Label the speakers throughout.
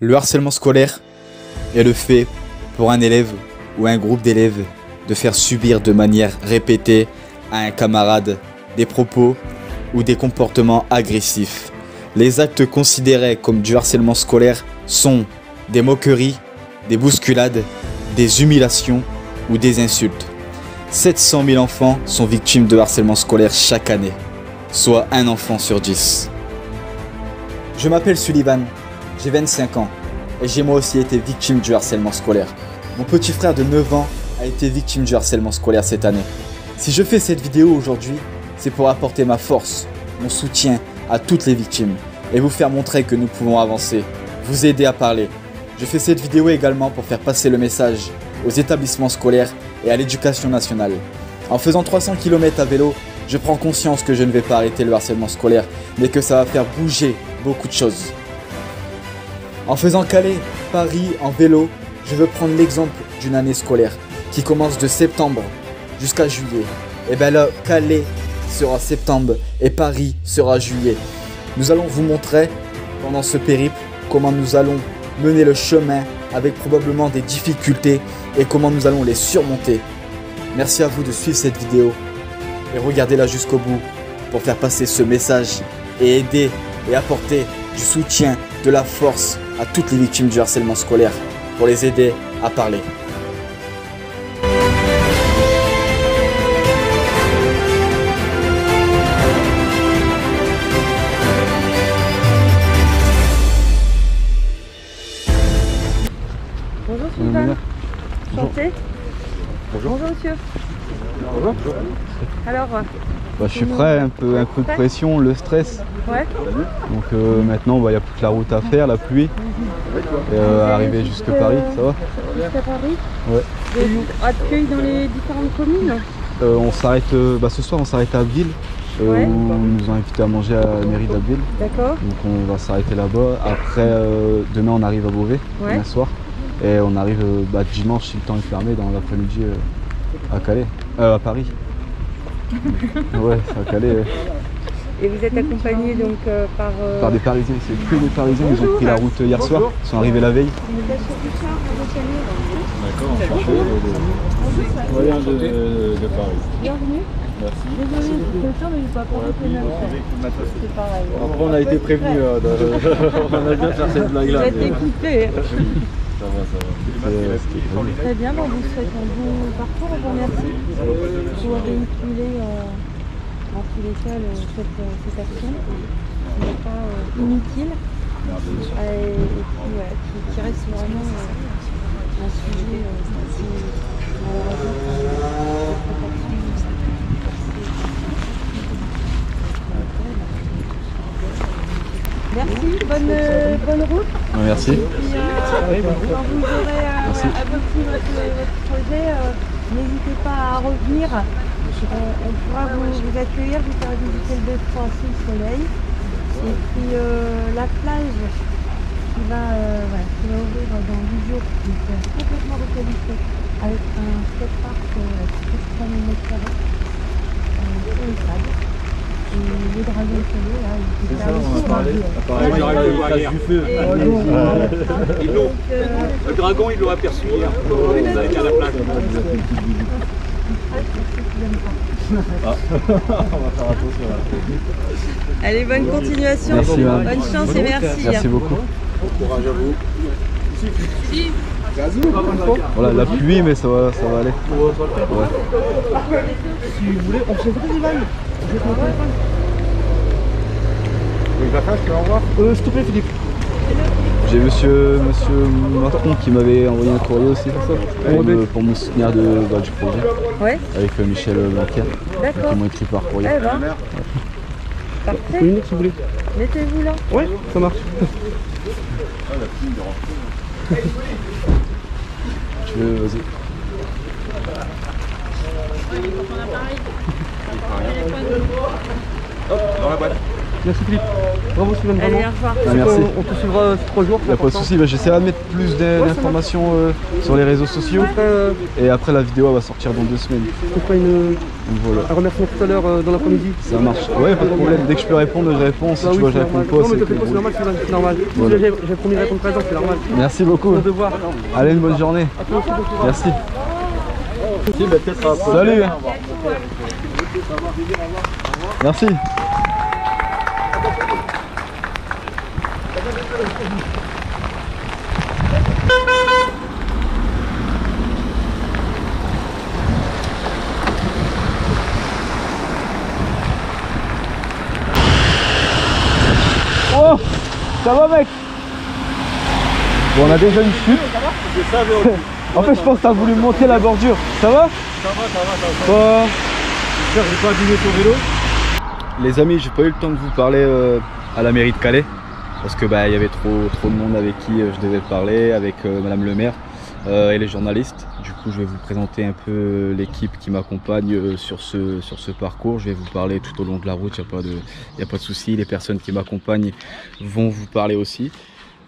Speaker 1: Le harcèlement scolaire est le fait pour un élève ou un groupe d'élèves de faire subir de manière répétée à un camarade des propos ou des comportements agressifs. Les actes considérés comme du harcèlement scolaire sont des moqueries, des bousculades, des humiliations ou des insultes. 700 000 enfants sont victimes de harcèlement scolaire chaque année, soit un enfant sur 10. Je m'appelle Sullivan, j'ai 25 ans et j'ai moi aussi été victime du harcèlement scolaire. Mon petit frère de 9 ans a été victime du harcèlement scolaire cette année. Si je fais cette vidéo aujourd'hui, c'est pour apporter ma force, mon soutien à toutes les victimes et vous faire montrer que nous pouvons avancer, vous aider à parler. Je fais cette vidéo également pour faire passer le message aux établissements scolaires et à l'éducation nationale. En faisant 300 km à vélo, je prends conscience que je ne vais pas arrêter le harcèlement scolaire, mais que ça va faire bouger beaucoup de choses. En faisant Calais, Paris en vélo, je veux prendre l'exemple d'une année scolaire qui commence de septembre jusqu'à juillet. Et bien là, Calais sera septembre et Paris sera juillet. Nous allons vous montrer pendant ce périple comment nous allons mener le chemin avec probablement des difficultés et comment nous allons les surmonter. Merci à vous de suivre cette vidéo et regardez-la jusqu'au bout pour faire passer ce message et aider et apporter du soutien, de la force à toutes les victimes du harcèlement scolaire pour les aider à parler.
Speaker 2: Bonjour Sullivan. Santé.
Speaker 3: Bonjour.
Speaker 2: Bonjour monsieur.
Speaker 3: Bonjour.
Speaker 2: Alors,
Speaker 3: Je suis prêt, un peu de pression, le stress.
Speaker 2: ouais.
Speaker 3: Donc maintenant, il n'y a plus que la route à faire, la pluie. Et arriver jusqu'à Paris, ça va?
Speaker 2: Jusqu'à Paris.
Speaker 3: Ouais.
Speaker 2: Vous êtes accueillis dans les différentes communes?
Speaker 3: On s'arrête, ce soir on s'arrête à Abbeville,
Speaker 2: Ouais.
Speaker 3: où ils nous ont invités à manger à la mairie d'Abbeville.
Speaker 2: D'accord.
Speaker 3: Donc on va s'arrêter là-bas. Après, demain on arrive à Beauvais,
Speaker 2: Ouais.
Speaker 3: demain soir. Et on arrive dimanche, si le temps est fermé, dans l'après-midi à Calais, à Paris. Ouais, c'est à Calais.
Speaker 2: Et vous êtes accompagné donc par...
Speaker 3: Par des Parisiens, c'est que des Parisiens, ils ont pris la route hier soir, ils sont arrivés la veille.
Speaker 4: D'accord, enchanté. Moyen de Paris.
Speaker 2: Bienvenue.
Speaker 4: Merci.
Speaker 2: Désolée, le temps ne pas pour c'est pareil.
Speaker 4: Après, on a été prévenu, on a bien faire cette
Speaker 2: Vous
Speaker 4: blague-là.
Speaker 2: êtes équipés.
Speaker 4: Ça va.
Speaker 2: Très bien, bon, vous souhaite un bon parcours, on vous remercie pour véhiculer en tous les cas cette action qui n'est pas inutile et puis, qui reste vraiment un sujet qui malheureusement merci, bonne route.
Speaker 3: Merci.
Speaker 2: Et puis, quand vous aurez abouti votre projet, n'hésitez pas à revenir. On pourra vous accueillir, vous faire visiter le détroit sous le soleil. Et puis la plage qui va ouvrir dans 10 jours, qui est complètement requalifiée avec un skatepark de 3 000 m² sur les sables. Et les dragons salés, là,
Speaker 4: C'est ça, on en a parlé. Apparemment, il arrive des traces du feu.
Speaker 5: Le dragon, il l'a aperçu hier. Vous avez qu'à la plage.
Speaker 4: On va faire attention là.
Speaker 2: Allez, bonne continuation,
Speaker 3: Merci,
Speaker 2: bonne chance et merci.
Speaker 3: Merci beaucoup.
Speaker 5: Bon courage à vous.
Speaker 3: Voilà, la pluie, mais ça va aller. Ouais.
Speaker 4: Si vous voulez, on se fait des vannes. Je peux l'envoyer. S'il te plaît, Philippe.
Speaker 3: J'ai monsieur Macron qui m'avait envoyé un courrier aussi pour me soutenir du projet.
Speaker 2: Ouais,
Speaker 3: Avec Michel Blanquer.
Speaker 2: d'accord.
Speaker 3: Qui m'ont écrit par courrier.
Speaker 2: Eh ben, parfait.
Speaker 4: Une minute, si vous voulez.
Speaker 2: Mettez-vous là.
Speaker 4: Ouais, ça marche.
Speaker 3: Tu veux, vas-y.
Speaker 5: Hop, dans la boîte.
Speaker 4: Merci Philippe. Bravo Sylvain,
Speaker 2: Allez,
Speaker 4: vraiment.
Speaker 2: au revoir.
Speaker 3: Ah, merci.
Speaker 4: On te suivra ces 3 jours.
Speaker 3: Il n'y a pas de souci, bah, j'essaierai de mettre plus d'informations sur les réseaux sociaux. Et après la vidéo elle va sortir dans 2 semaines.
Speaker 4: Je te ferai
Speaker 3: Donc voilà.
Speaker 4: un remerciement tout à l'heure dans l'après-midi.
Speaker 3: Ça marche. Ouais, pas de problème. Dès que je peux répondre, je réponds. Si
Speaker 4: Bah
Speaker 3: tu
Speaker 4: oui,
Speaker 3: vois, je
Speaker 4: c'est
Speaker 3: réponds
Speaker 4: normal.
Speaker 3: pas.
Speaker 4: Non mais
Speaker 3: c'est
Speaker 4: te fais
Speaker 3: que
Speaker 4: pas, c'est
Speaker 3: bon.
Speaker 4: normal Sylvain, c'est normal.
Speaker 3: Voilà.
Speaker 4: J'ai promis de répondre présent, c'est normal.
Speaker 3: Merci beaucoup.
Speaker 4: Mon devoir.
Speaker 3: Allez, une bonne journée.
Speaker 4: À toi aussi, bon courage.
Speaker 3: Merci.
Speaker 5: Si, bah, peut-être après.
Speaker 3: Salut. Merci. Oh, ça va mec? Bon, on a déjà une chute.
Speaker 5: Je savais aussi.
Speaker 3: En fait, je pense que t'as voulu monter la bordure. Ça va?
Speaker 5: Ça va.
Speaker 3: Bon.
Speaker 5: J'espère que j'ai pas abîmé ton vélo.
Speaker 3: Les amis, j'ai pas eu le temps de vous parler à la mairie de Calais parce que bah, y avait trop de monde avec qui je devais parler, avec Madame le maire et les journalistes. Du coup, je vais vous présenter un peu l'équipe qui m'accompagne sur ce parcours. Je vais vous parler tout au long de la route, il n'y a pas de souci. Les personnes qui m'accompagnent vont vous parler aussi.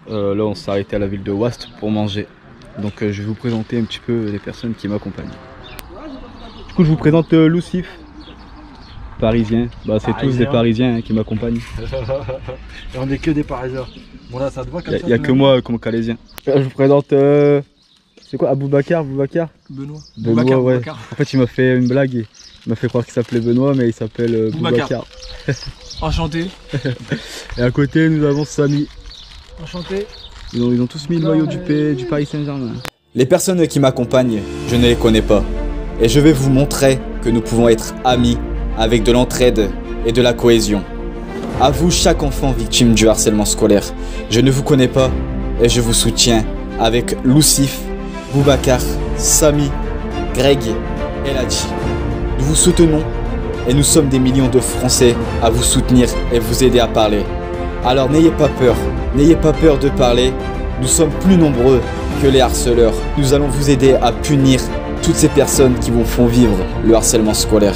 Speaker 3: Là, on s'est arrêté à la ville de Wast pour manger. Donc, je vais vous présenter un petit peu les personnes qui m'accompagnent. Du coup, je vous présente Lucif. Parisien, bah, c'est tous des Parisiens qui m'accompagnent.
Speaker 5: Et on est que des Parisiens. Bon là ça te voit comme ça.
Speaker 3: Il n'y a que moi comme Calaisien. Je vous présente, c'est quoi, Aboubacar? Benoît, ouais. En fait il m'a fait une blague, il m'a fait croire qu'il s'appelait Benoît mais il s'appelle Boubacar.
Speaker 6: Enchanté.
Speaker 3: Et à côté nous avons Samy.
Speaker 6: Enchanté.
Speaker 3: Ils ont tous mis le maillot du Paris Saint-Germain.
Speaker 1: Les personnes qui m'accompagnent, je ne les connais pas. Et je vais vous montrer que nous pouvons être amis avec de l'entraide et de la cohésion. À vous, chaque enfant victime du harcèlement scolaire. Je ne vous connais pas et je vous soutiens avec Lucif, Boubacar, Samy, Greg et Ladji. Nous vous soutenons et nous sommes des millions de Français à vous soutenir et vous aider à parler. Alors n'ayez pas peur de parler. Nous sommes plus nombreux que les harceleurs. Nous allons vous aider à punir toutes ces personnes qui vous font vivre le harcèlement scolaire.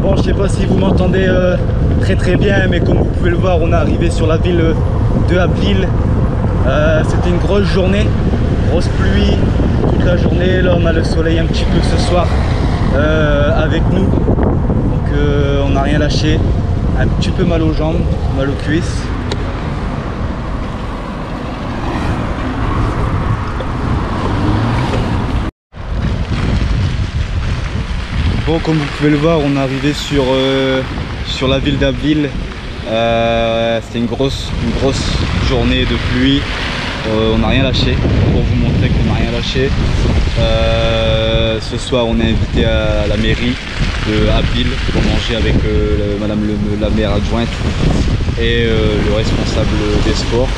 Speaker 3: Bon, je sais pas si vous m'entendez très bien, mais comme vous pouvez le voir, on est arrivé sur la ville de Abbeville. C'était une grosse journée, grosse pluie toute la journée. Là, on a le soleil un petit peu ce soir avec nous. Donc, on n'a rien lâché. Un petit peu mal aux jambes, mal aux cuisses. Bon, comme vous pouvez le voir, on est arrivé sur la ville d'Abbeville. C'était une grosse journée de pluie. On n'a rien lâché, pour vous montrer qu'on n'a rien lâché. Ce soir, on est invité à la mairie de Abbeville pour manger avec Madame la maire adjointe et le responsable des sports.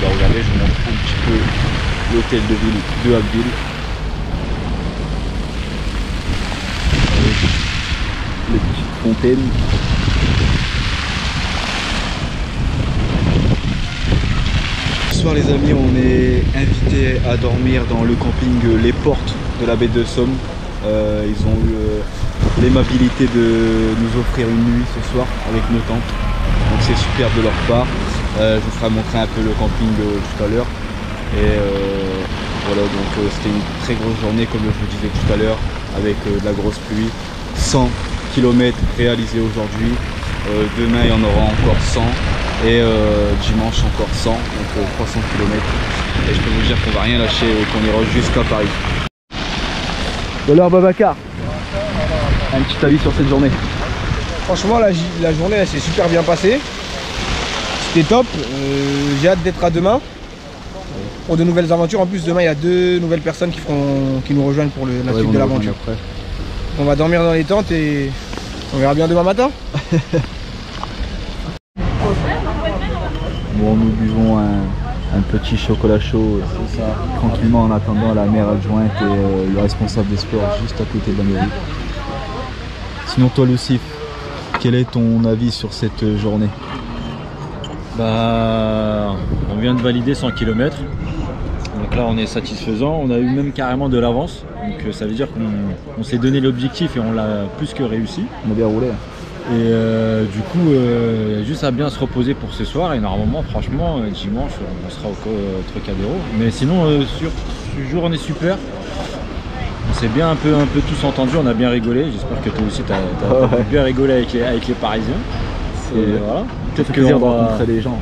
Speaker 3: Regardez, je vous montre un petit peu l'hôtel de ville de Abbeville. Les petites fontaines. Ce soir les amis, on est invités à dormir dans le camping Les Portes de la baie de Somme. Ils ont eu l'aimabilité de nous offrir une nuit ce soir avec nos tentes. Donc c'est super de leur part. Je vous ferai montrer un peu le camping tout à l'heure. Et voilà, donc c'était une très grosse journée comme je vous disais tout à l'heure, avec de la grosse pluie. 100 km réalisés aujourd'hui, Demain il y en aura encore 100 et dimanche encore 100, donc 300 km. Et je peux vous dire qu'on va rien lâcher et qu'on ira jusqu'à Paris. Alors Babacar, un petit avis sur cette journée?
Speaker 4: Franchement, la journée elle s'est super bien passée. C'était top. J'ai hâte d'être à demain pour de nouvelles aventures. En plus, demain il y a 2 nouvelles personnes qui nous rejoignent pour la suite de l'aventure. On va dormir dans les tentes et on verra bien demain matin.
Speaker 3: Bon, nous buvons un petit chocolat chaud tranquillement en attendant la maire adjointe et le responsable des sports juste à côté de la mairie. Sinon toi Lucif, quel est ton avis sur cette journée?
Speaker 5: Bah, on vient de valider 100 km. Donc là on est satisfaisant, on a eu même carrément de l'avance. Donc ça veut dire qu'on s'est donné l'objectif et on l'a plus que réussi.
Speaker 3: On a bien roulé.
Speaker 5: Et du coup, il y a juste à bien se reposer pour ce soir. Et normalement, franchement, dimanche, on sera au Trocadéro. Mais sinon, sur ce jour, on est super. On s'est bien un peu tous entendus, on a bien rigolé. J'espère que toi aussi, tu as bien rigolé avec les Parisiens. Et voilà.
Speaker 3: Peut-être plaisir de rencontrer des gens.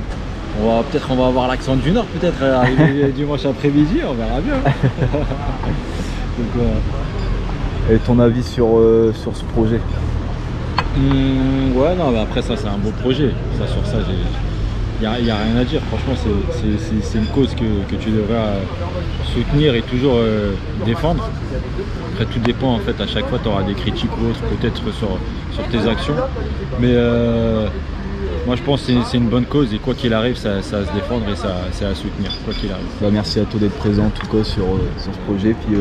Speaker 5: On va avoir l'accent du Nord, peut-être, arrivé dimanche après-midi, on verra bien. Donc, voilà.
Speaker 3: Et ton avis sur ce projet?
Speaker 5: Ouais, non, mais après ça c'est un beau projet. Sur ça, il n'y a rien à dire. Franchement, c'est une cause que tu devrais soutenir et toujours défendre. Après, tout dépend en fait. À chaque fois, tu auras des critiques ou autres, peut-être sur tes actions. Mais moi, je pense que c'est une bonne cause et quoi qu'il arrive, ça va se défendre et c'est à soutenir, quoi qu'il arrive.
Speaker 3: Bah, merci à toi d'être présent en tout cas sur ce projet. Puis,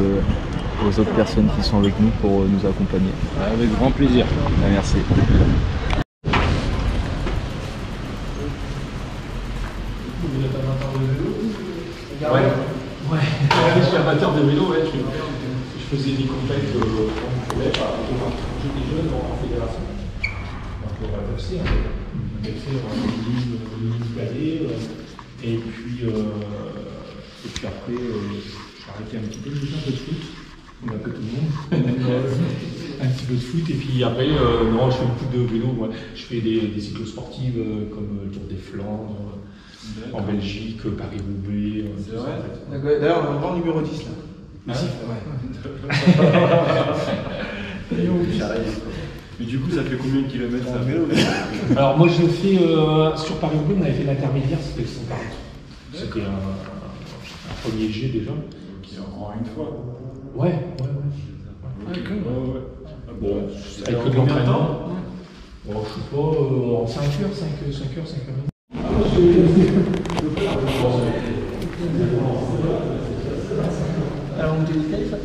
Speaker 3: aux autres personnes qui sont avec nous pour nous accompagner.
Speaker 5: Avec grand plaisir.
Speaker 3: Merci.
Speaker 7: Vous êtes amateur de vélo? Ouais. Je suis amateur de vélo, ouais. Je faisais des compètes quand j'étais jeune en fédération. Donc on va FC, on a fait en mini cadet. Et puis après, j'ai arrêté un petit peu, j'ai fait un peu de foot. On a peu tout le monde. Un petit peu de foot et puis après non, je fais beaucoup de vélo. Moi. Je fais des cyclosportives comme le Tour des Flandres en Belgique, Paris-Roubaix.
Speaker 4: C'est vrai. En fait. D'ailleurs, on a un grand numéro 10 là.
Speaker 7: Ah, ouais. Mais du coup, ça fait combien de kilomètres ça fait? Alors moi, je fais sur Paris-Roubaix, on avait fait l'intermédiaire, c'était 140. C'était un premier jet déjà. Qui en une fois. Ouais. Bon, avec de l'entraînement. Bon, je sais pas, en 5 heures, 5 heures. Alors, on dit quel fait?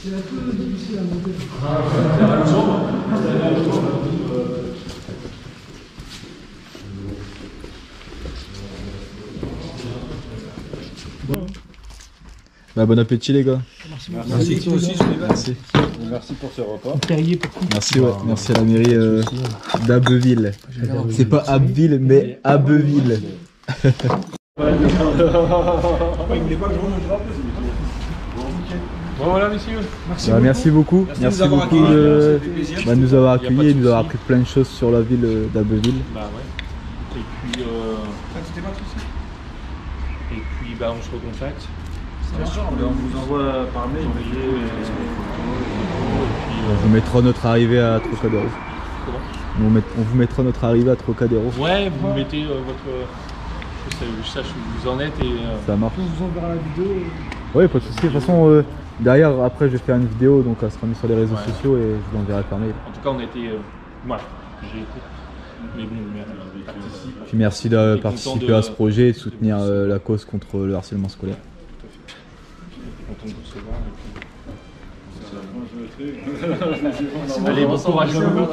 Speaker 7: C'est un peu difficile à monter.
Speaker 3: Bah, bon appétit les gars.
Speaker 4: Merci. Toi aussi,
Speaker 5: Merci pour ce repas.
Speaker 3: Merci, ouais. Merci à la mairie d'Abbeville. C'est pas Abbeville, mais Abbeville.
Speaker 7: Bon voilà messieurs.
Speaker 3: Merci beaucoup. Merci beaucoup de nous avoir accueillis et nous avoir appris plein de choses sur la ville d'Abbeville.
Speaker 7: Bah ouais. Et puis bah on se recontacte.
Speaker 5: On vous envoie par mail.
Speaker 3: On vous mettra notre arrivée à Trocadéro. On vous mettra notre arrivée à Trocadéro.
Speaker 7: Ouais, vous mettez votre... Je sache où vous en êtes et...
Speaker 3: Ça marche.
Speaker 4: On vous enverra la vidéo.
Speaker 3: Oui, pas de soucis. De toute façon, derrière, après, je vais faire une vidéo, donc elle sera mise sur les réseaux sociaux et je vous l'enverrai par mail.
Speaker 7: En tout cas, on était... Moi, j'ai été... Mais bon, participe.
Speaker 3: Puis merci de participer à ce projet et de soutenir la cause contre le harcèlement scolaire.
Speaker 7: Content de vous recevoir. Allez, bon courage à vous.
Speaker 4: Bon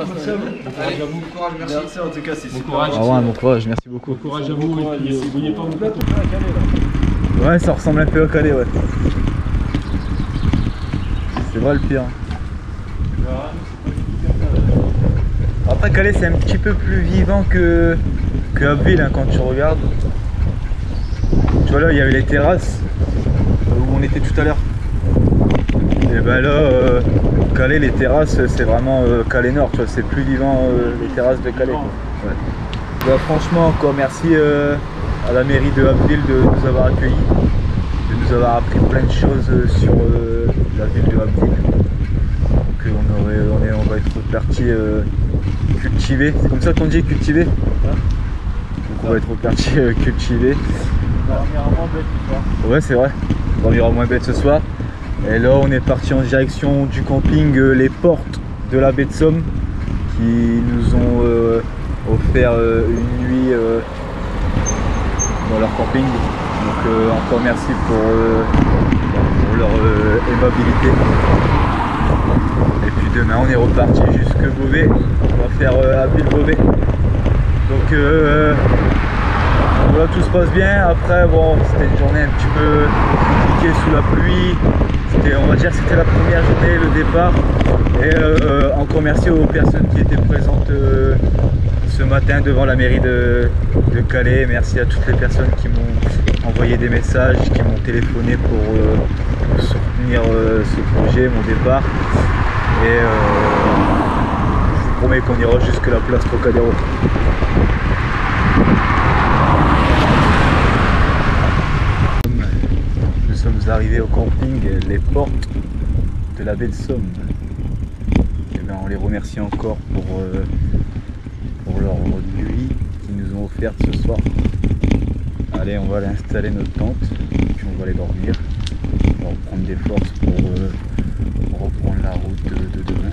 Speaker 4: courage, merci.
Speaker 5: En tout cas, c'est
Speaker 7: Bon courage.
Speaker 3: Au revoir, bon courage, merci beaucoup.
Speaker 7: Bon courage à vous. Et puis, n'oubliez pas vos plateaux.
Speaker 3: Ouais, ça ressemble un peu au Calais, ouais. C'est vrai le pire. Après, Calais, c'est un petit peu plus vivant que Abbeville hein, quand tu regardes. Tu vois là, il y avait les terrasses où on était tout à l'heure. Et ben là, Calais, les terrasses, c'est vraiment Calais Nord, tu vois, c'est plus vivant les terrasses de Calais. Ouais. Bah, franchement, encore merci à la mairie de Abbeville de nous avoir accueillis, de nous avoir appris plein de choses sur la ville de Abbeville. Donc on va être parti cultiver, c'est comme ça qu'on dit, cultiver. Donc on va être parti cultiver.
Speaker 5: On dormira moins bête ce soir.
Speaker 3: Ouais, c'est vrai, on dormira moins bête ce soir. Et là on est parti en direction du camping Les Portes de la baie de Somme, qui nous ont offert une nuit dans leur camping. Donc encore merci pour leur aimabilité. Et puis demain on est reparti jusque Beauvais, on va faire Abbeville-Beauvais. Donc voilà, tout se passe bien. Après bon, c'était une journée un petit peu compliquée sous la pluie. On va dire que c'était la première journée, le départ. Et encore merci aux personnes qui étaient présentes ce matin devant la mairie de Calais. Merci à toutes les personnes qui m'ont envoyé des messages, qui m'ont téléphoné pour soutenir ce projet, mon départ. Et je vous promets qu'on ira jusque la place Trocadéro. Nous sommes arrivés au camping Les Portes de la baie de Somme. Et bien, on les remercie encore pour leur nuit qu'ils nous ont offerte ce soir. Allez, on va aller installer notre tente, puis on va aller dormir. On va reprendre des forces pour reprendre la route de demain.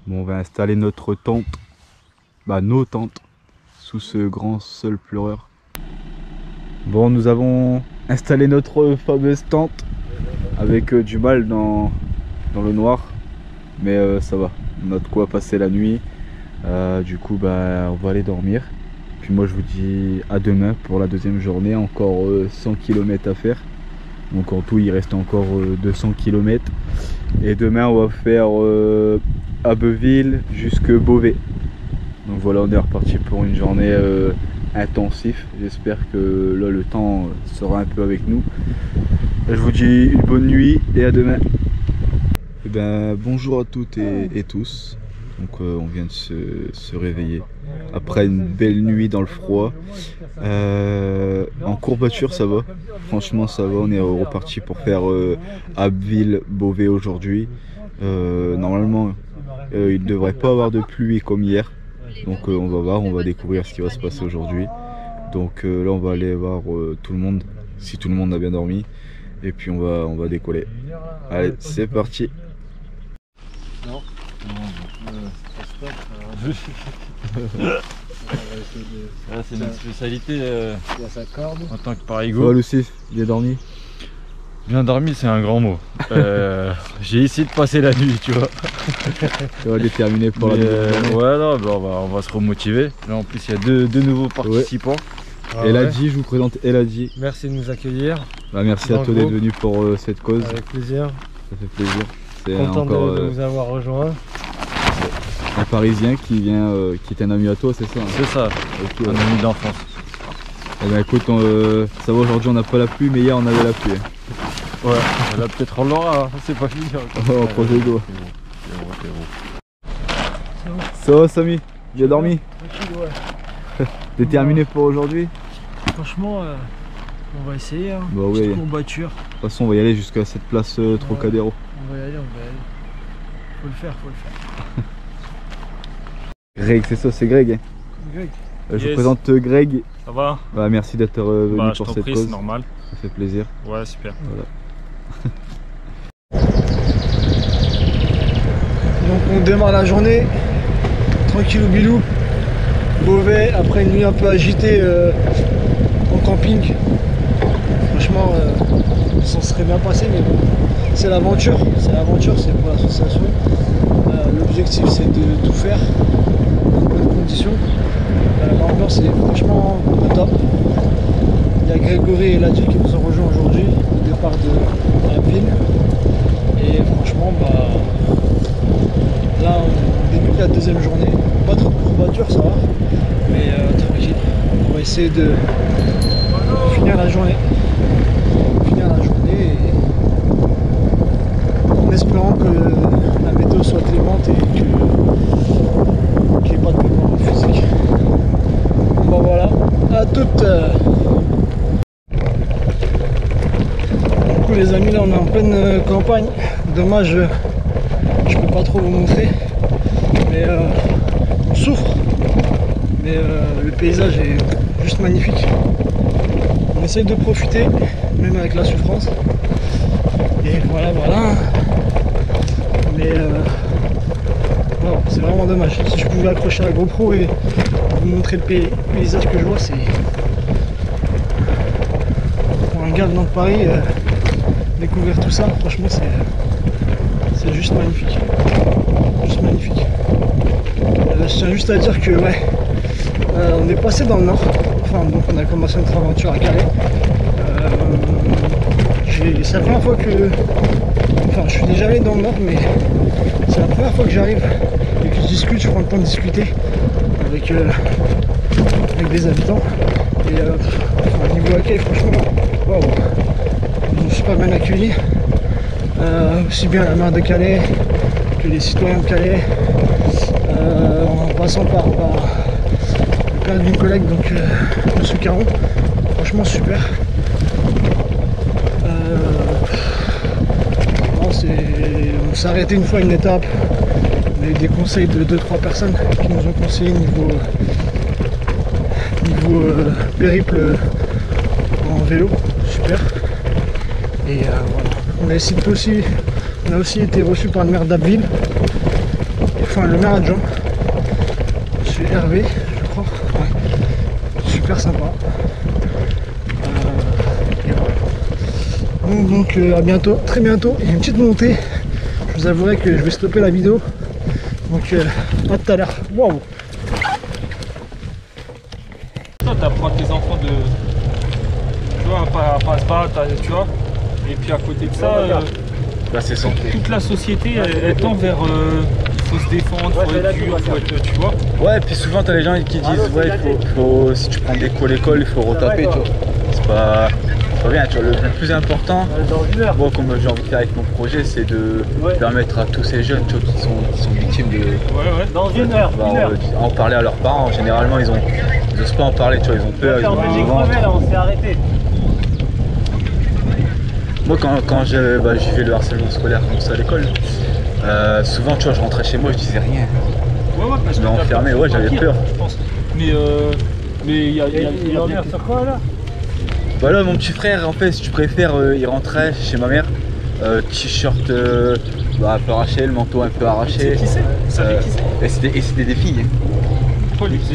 Speaker 3: Bon, on va installer notre tente, nos tentes, sous ce grand sol pleureur. Bon, nous avons installé notre fameuse tente avec du mal dans le noir, mais ça va, on a de quoi passer la nuit. Du coup, on va aller dormir. Puis moi, je vous dis à demain pour la deuxième journée, encore 100 km à faire. Donc en tout, il reste encore 200 km. Et demain, on va faire Abbeville jusque Beauvais. Donc voilà, on est reparti pour une journée intensif. J'espère que là le temps sera un peu avec nous. Je vous dis une bonne nuit et à demain. Et bonjour à toutes et tous. Donc on vient de se réveiller après une belle nuit dans le froid. En courbature ça va, franchement ça va. On est reparti pour faire Abbeville-Beauvais aujourd'hui. Normalement il ne devrait pas avoir de pluie comme hier. Donc on va voir, on va découvrir ce qui va se passer aujourd'hui. Donc là on va aller voir tout le monde, si tout le monde a bien dormi. Et puis on va décoller. Allez, c'est parti.
Speaker 5: Non. C'est notre spécialité en tant que parigo.
Speaker 3: Ouais, Lucie, bien dormi?
Speaker 5: Bien dormi, c'est un grand mot. J'ai essayé de passer la nuit, tu vois.
Speaker 3: Tu vas déterminer pour la nuit.
Speaker 5: Ouais, non, on va se remotiver. Là en plus, il y a deux nouveaux participants.
Speaker 3: Ouais. Eladi, je vous présente Eladi.
Speaker 6: Merci de nous accueillir.
Speaker 3: Merci à toi d'être venu pour cette cause.
Speaker 6: Avec plaisir.
Speaker 3: Ça fait plaisir.
Speaker 6: Content de vous avoir rejoint.
Speaker 3: Un Parisien qui vient, qui est un ami à toi, c'est ça?
Speaker 5: C'est ça, un ami d'enfance.
Speaker 3: Eh écoute, ça va, aujourd'hui on n'a pas la pluie, mais hier on avait la pluie.
Speaker 5: Ouais, là peut-être on l'aura, hein. C'est pas fini.
Speaker 3: On croise les doigts. Ça va Samy? Bien dormi?
Speaker 6: Tranquille, ouais.
Speaker 3: Déterminé pour aujourd'hui?
Speaker 6: Franchement, on va essayer. Hein.
Speaker 3: Petite
Speaker 6: courbature.
Speaker 3: De toute façon, on va y aller jusqu'à cette place Trocadéro.
Speaker 6: On va y aller. Faut le faire.
Speaker 3: Greg, c'est ça, c'est Greg. Hein.
Speaker 6: Greg.
Speaker 3: Je vous présente Greg.
Speaker 8: Ça va?
Speaker 3: Merci d'être venu pour cette cause.
Speaker 8: C'est normal.
Speaker 3: Ça fait plaisir.
Speaker 8: Ouais, super.
Speaker 3: Voilà.
Speaker 4: Donc on démarre la journée, tranquille au bilou, Beauvais, après une nuit un peu agitée en camping. Franchement, ça serait bien passé, mais bon, c'est l'aventure, c'est pour l'association. L'objectif c'est de tout faire dans de bonnes conditions. L'ambiance est franchement au top. Il y a Grégory et Eladi qui nous ont rejoints aujourd'hui au départ de la ville. Et franchement, là on débute la deuxième journée. Pas trop de courbature, ça va, mais tranquille. On va essayer de finir la journée. Et
Speaker 6: que la météo soit clémente et qu'il n'y ait pas de préparation physique. Bon voilà, à toutes. Du coup les amis, là on est en pleine campagne. Dommage, je peux pas trop vous montrer, mais on souffre. Mais le paysage est juste magnifique. On essaye de profiter, même avec la souffrance. Et voilà. Mais non, c'est vraiment dommage. Si je pouvais accrocher la GoPro et vous montrer le paysage que je vois, c'est pour un gars venant de Paris, découvrir tout ça, franchement c'est juste magnifique. Juste magnifique. Je tiens juste à dire que ouais, on est passé dans le nord. Enfin donc on a commencé notre aventure à Calais. C'est la première fois que... Enfin je suis déjà allé dans le nord, mais c'est la première fois que j'arrive et que je discute, je prends le temps de discuter avec des habitants. Et au niveau accueil, franchement, waouh, je me suis pas bien accueilli. Aussi bien la maire de Calais que les citoyens de Calais, en passant par le père d'une collègue, donc M. Caron. Franchement super. On s'est arrêté une fois une étape, on a eu des conseils de 2-3 personnes qui nous ont conseillé niveau périple en vélo, super. Et voilà. On a aussi été reçu par le maire d'Abbeville, enfin le maire adjoint, M. Hervé, je crois. Ouais. Super sympa. Et voilà. Donc à bientôt, très bientôt. Il y a une petite montée. Je vous avouerai que je vais stopper la vidéo. Donc à tout à l'heure. Waouh.
Speaker 7: Toi t'apprends tes enfants de... Tu vois, pas se battre, tu vois. Et puis à côté de ça,
Speaker 3: Là c'est centré.
Speaker 7: toute la société elle tend vers il faut se défendre, faut être dur, faut être, tu vois.
Speaker 3: Ouais, et puis souvent t'as les gens qui disent ouais, si tu prends des coups à l'école, il faut retaper, tu vois. C'est pas bien, tu vois. Le plus important, moi comme j'ai envie de faire avec mon projet, c'est de permettre à tous ces jeunes, tu vois, qui sont victimes de...
Speaker 6: Dans une heure.
Speaker 3: En parler à leurs parents. Généralement ils osent pas en parler, tu vois, ils ont peur.
Speaker 6: J'ai crevé là, on s'est arrêté.
Speaker 3: Moi quand j'ai fait le harcèlement scolaire comme ça à l'école, souvent tu vois, je rentrais chez moi, je disais rien.
Speaker 7: Ouais, parce
Speaker 3: Je
Speaker 7: que
Speaker 3: me enfermé, ouais, j'avais peur.
Speaker 7: je pense. Mais il y a bien...
Speaker 6: sur quoi là?
Speaker 3: Bah là mon petit frère, en fait si tu préfères, il rentrait chez ma mère, t-shirt un peu arraché, le manteau un peu arraché.
Speaker 7: Qui c'est? Vous savez qui c'est?
Speaker 3: Et c'était des filles.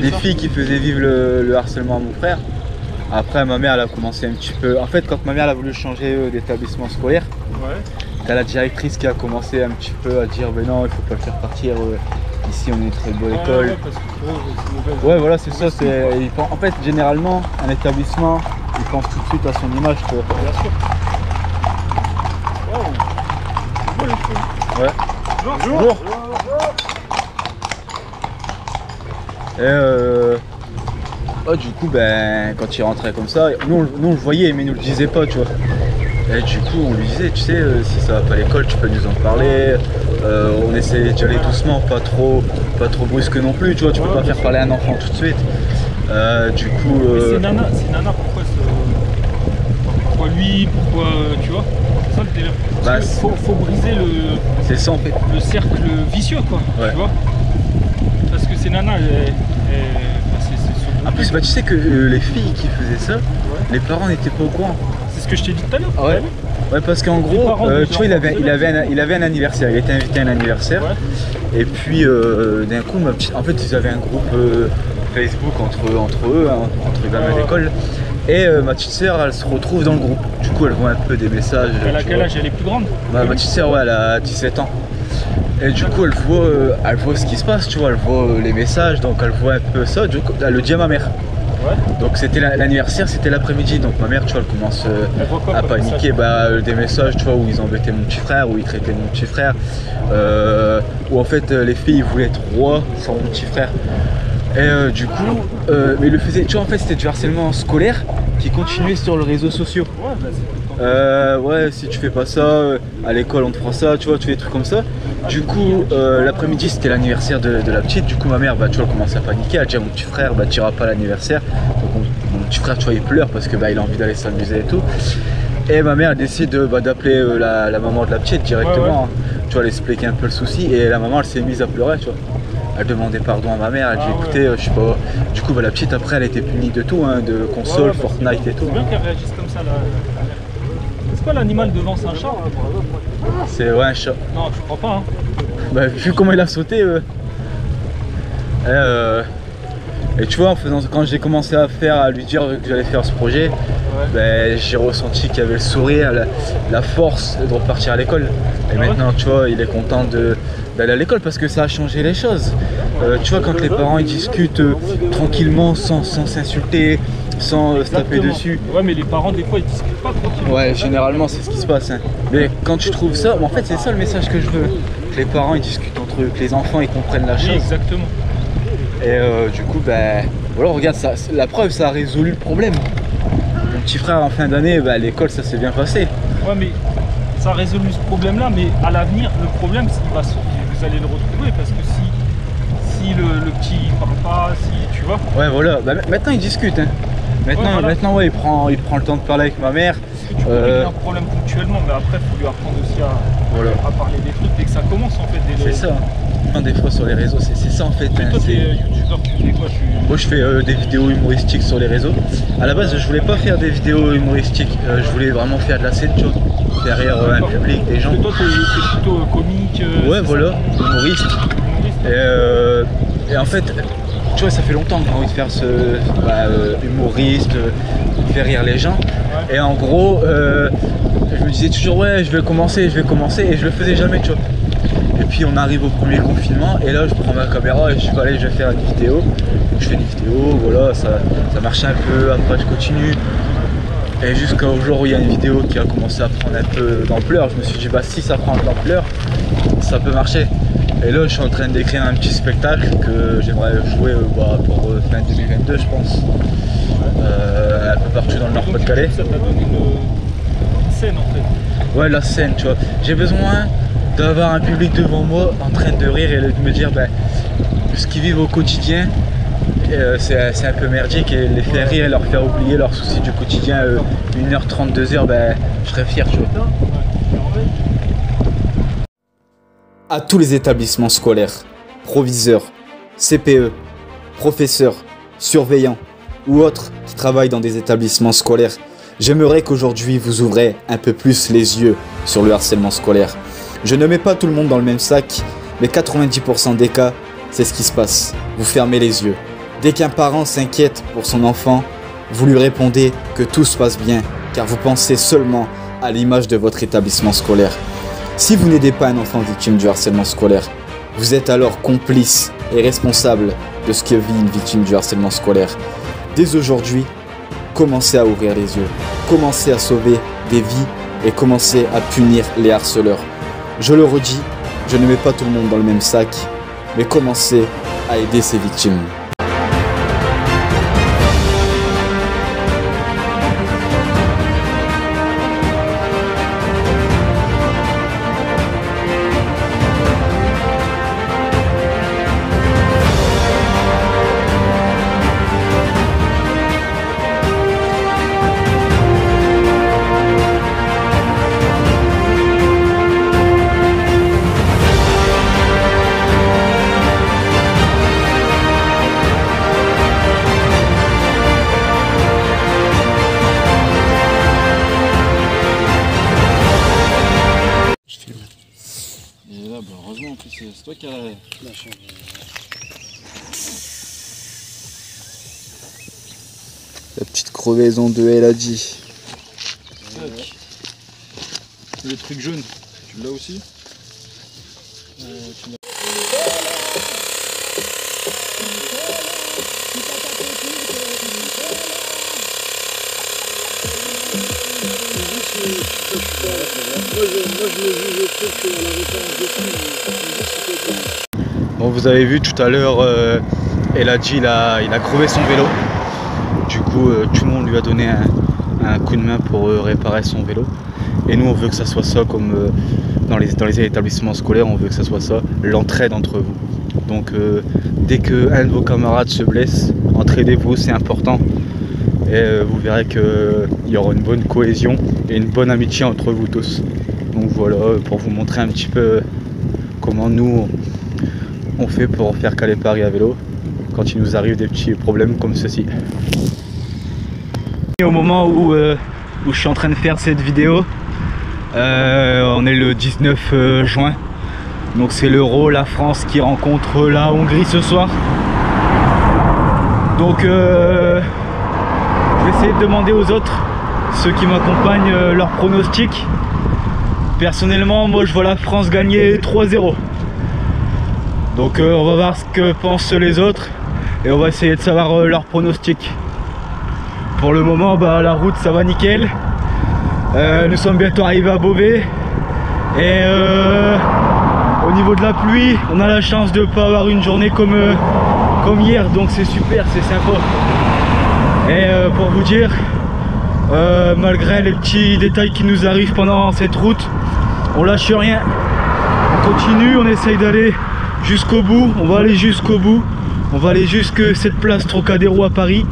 Speaker 3: Des filles qui faisaient vivre le harcèlement à mon frère. Après ma mère elle a commencé un petit peu... En fait quand ma mère elle a voulu changer d'établissement scolaire, t'as la directrice qui a commencé un petit peu à dire ben non il faut pas le faire partir, ici on est une très bonne école. Ouais voilà c'est ça, en fait généralement un établissement il pense tout de suite à son image quoi.
Speaker 7: Bien sûr.
Speaker 3: Ouais. Bonjour. Et du coup ben quand il rentrait comme ça, nous on le voyait mais il nous le disait pas tu vois. Et du coup on lui disait tu sais si ça va pas à l'école tu peux nous en parler, on essayait d'y aller doucement, pas trop brusque non plus tu vois, tu peux pas faire parler un enfant tout de suite. Du coup...
Speaker 7: C'est Nana, pourquoi lui, pourquoi tu vois, c'est ça le délire. Faut briser
Speaker 3: c'est ça en fait.
Speaker 7: Le cercle vicieux quoi, tu vois. Parce que c'est Nana,
Speaker 3: en plus bah, tu sais que les filles qui faisaient ça, les parents n'étaient pas au courant.
Speaker 7: C'est ce que je t'ai dit tout à l'heure.
Speaker 3: Ah ouais. Ouais parce qu'en gros, tu vois il avait un anniversaire, il était invité à un anniversaire. Et puis d'un coup, en fait ils avaient un groupe Facebook entre eux, entre les gamins d'école. Et ma petite sœur elle se retrouve dans le groupe. Du coup elle voit un peu des messages.
Speaker 7: Elle a quel âge? Elle est plus grande?
Speaker 3: Bah, ma petite sœur ouais elle a 17 ans. Et du coup elle voit ce qui se passe, tu vois, elle voit les messages, donc elle voit un peu ça, du coup elle le dit à ma mère. Donc c'était l'anniversaire, c'était l'après-midi, donc ma mère tu vois elle commence à paniquer, des messages tu vois où ils embêtaient mon petit frère, où ils traitaient mon petit frère, où en fait les filles voulaient être rois sans mon petit frère. Et du coup, mais il le faisait, tu vois en fait c'était du harcèlement scolaire qui continuait sur les réseaux sociaux. ouais, si tu fais pas ça, à l'école on te fera ça, tu vois, tu fais des trucs comme ça. Du coup, l'après-midi c'était l'anniversaire de la petite, du coup ma mère, bah tu vois, commence à paniquer, elle dit à mon petit frère, bah tu iras pas à l'anniversaire. Donc mon petit frère, tu vois, il pleure parce que bah il a envie d'aller s'amuser et tout. Et ma mère décide d'appeler la maman de la petite directement, hein. Tu vois, elle expliquer un peu le souci, et la maman elle s'est mise à pleurer, tu vois. Elle demandait pardon à ma mère, elle dit écoutez, je sais pas. Du coup, bah, la petite après elle était punie de tout, hein, de console, Fortnite et tout.
Speaker 7: C'est bien qu'elle réagisse comme ça là. C'est quoi l'animal devant, c'est un chat?
Speaker 3: C'est ouais, un chat.
Speaker 7: Non, je crois pas. Hein.
Speaker 3: Bah, vu comment il a sauté. Et tu vois, quand j'ai commencé à lui dire que j'allais faire ce projet, ben, j'ai ressenti qu'il y avait le sourire, la force de repartir à l'école. Et maintenant, tu vois, il est content d'aller à l'école parce que ça a changé les choses. Tu vois, quand les parents ils discutent tranquillement, sans s'insulter, sans se taper dessus.
Speaker 7: Ouais, mais les parents, des fois, ils discutent pas tranquillement.
Speaker 3: Ouais, généralement, c'est ce qui se passe. Hein. Mais quand tu trouves ça, en fait, c'est ça le message que je veux. Que les parents ils discutent entre eux, que les enfants ils comprennent la chose.
Speaker 7: Oui, exactement.
Speaker 3: Et du coup, ben voilà, regarde, la preuve, ça a résolu le problème. Mon petit frère, en fin d'année, à l'école, ça s'est bien passé.
Speaker 7: Ouais, mais ça a résolu ce problème-là, mais à l'avenir, le problème, vous allez le retrouver, parce que si le petit il parle pas, si tu vois.
Speaker 3: Ouais, voilà, bah, maintenant il discute. Hein. Maintenant, ouais, il prend le temps de parler avec ma mère.
Speaker 7: Parce que tu peux régler un problème ponctuellement, mais après, il faut lui apprendre aussi à parler des trucs dès que ça commence, en fait.
Speaker 3: C'est ça. Des fois sur les réseaux, c'est ça en fait.
Speaker 7: Toi, t'es youtubeur, tu fais quoi?
Speaker 3: Moi, je fais des vidéos humoristiques sur les réseaux. À la base, je voulais pas faire des vidéos humoristiques, je voulais vraiment faire de la scène, tu vois, derrière un public, des gens.
Speaker 7: Parce que toi, t'es plutôt comique.
Speaker 3: Ouais, voilà, humoriste. Et en fait, tu vois, ça fait longtemps que j'ai envie de faire ce humoriste, faire rire les gens. Ouais. Et en gros, je me disais toujours, ouais, je vais commencer, et je le faisais jamais, tu vois. Et puis on arrive au premier confinement, et là je prends ma caméra et je dis allez, je vais faire une vidéo. Donc je fais une vidéo, voilà, ça marchait un peu, après je continue. Et jusqu'au jour où il y a une vidéo qui a commencé à prendre un peu d'ampleur, je me suis dit bah si ça prend de l'ampleur, ça peut marcher. Et là je suis en train d'écrire un petit spectacle que j'aimerais jouer pour fin 2022 je pense. Un peu partout dans le Nord-Pas-de-Calais.
Speaker 7: Ça t'a donné une scène en fait.
Speaker 3: Ouais, la scène, tu vois. J'ai besoin d'avoir un public devant moi en train de rire et de me dire ce qu'ils vivent au quotidien, c'est un peu merdique, et les faire rire et leur faire oublier leurs soucis du quotidien 1h30, 2h, je serais fier, tu vois.
Speaker 1: À tous les établissements scolaires, proviseurs, CPE, professeurs, surveillants ou autres qui travaillent dans des établissements scolaires, j'aimerais qu'aujourd'hui vous ouvrez un peu plus les yeux sur le harcèlement scolaire. Je ne mets pas tout le monde dans le même sac, mais 90% des cas, c'est ce qui se passe. Vous fermez les yeux. Dès qu'un parent s'inquiète pour son enfant, vous lui répondez que tout se passe bien, car vous pensez seulement à l'image de votre établissement scolaire. Si vous n'aidez pas un enfant victime du harcèlement scolaire, vous êtes alors complice et responsable de ce que vit une victime du harcèlement scolaire. Dès aujourd'hui, commencez à ouvrir les yeux, commencez à sauver des vies et commencez à punir les harceleurs. Je le redis, je ne mets pas tout le monde dans le même sac, mais commencez à aider ces victimes.
Speaker 5: C'est toi qui as la chance.
Speaker 1: La petite crevaison de El Hadji.
Speaker 5: Le truc jaune, tu l'as aussi?
Speaker 3: Bon, vous avez vu tout à l'heure, El Hadji il a crevé son vélo. Du coup, tout le monde lui a donné un coup de main pour réparer son vélo. Et nous on veut que ça soit ça comme dans les établissements scolaires, on veut que ça soit ça, l'entraide entre vous. Donc dès qu'un de vos camarades se blesse, entraidez-vous, c'est important. Et vous verrez qu'il y aura une bonne cohésion et une bonne amitié entre vous tous. Donc voilà, pour vous montrer un petit peu comment nous on fait pour faire caler Paris à vélo quand il nous arrive des petits problèmes comme ceci. Au moment où je suis en train de faire cette vidéo, on est le 19 juin, donc c'est l'Euro, la France qui rencontre la Hongrie ce soir. Donc je vais essayer de demander aux autres, ceux qui m'accompagnent, leur pronostic. Personnellement, moi je vois la France gagner 3-0. Donc on va voir ce que pensent les autres et on va essayer de savoir leur pronostic. Pour le moment, la route ça va nickel. Nous sommes bientôt arrivés à Beauvais. Et au niveau de la pluie, on a la chance de ne pas avoir une journée comme hier. Donc c'est super, c'est sympa. Et pour vous dire, malgré les petits détails qui nous arrivent pendant cette route, on lâche rien. On continue, on essaye d'aller jusqu'au bout. On va aller jusqu'au bout. On va aller jusque cette place Trocadéro à Paris.